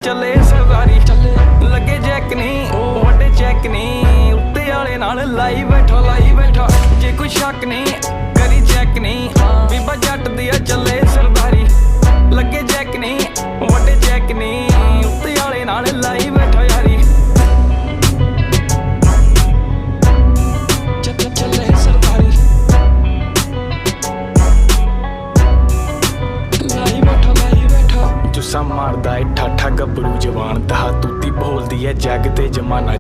ਚੱਲੇ ਸਰਦਾਰੀ ਚੱਲੇ ਲੱਗੇ ਜੈਕ ਨਹੀਂ ਵੱਡੇ ਚੈੱਕ ਨਹੀਂ ਉੱਤੇ ਵਾਲੇ ਨਾਲ ਲਾਈ ਬੈਠਾ ਜੇ ਕੋਈ ਸ਼ੱਕ ਨਹੀਂ ਕਰੀ ਚੈੱਕ ਨਹੀਂ ਬੀਬਾ ਜੱਟ ਦੀ ਆ ਚੱਲੇ ਸਰਦਾਰੀ ਲੱਗੇ ਜੈਕ ਨਹੀਂ ਵੱਡੇ ਚੈੱਕ ਨਹੀਂ ਉੱਤੇ ਵਾਲੇ ਨਾਲ ਲਾਈ ਬੈਠਾ ਯਾਰੀ ਚੱਲੇ ਸਰਦਾਰੀ ਲਾਈ ਬੈਠਾ ਜੁੱਸਾ ਮਾਰਦਾ ਏ ਠਾਠਾ ਗੱਭਰੂ ਜਵਾਨ ਤਹਾ ਤੂਤੀ ਬੋਲਦੀ ਏ ਜੱਗ ਤੇ ਜਮਾਨਾ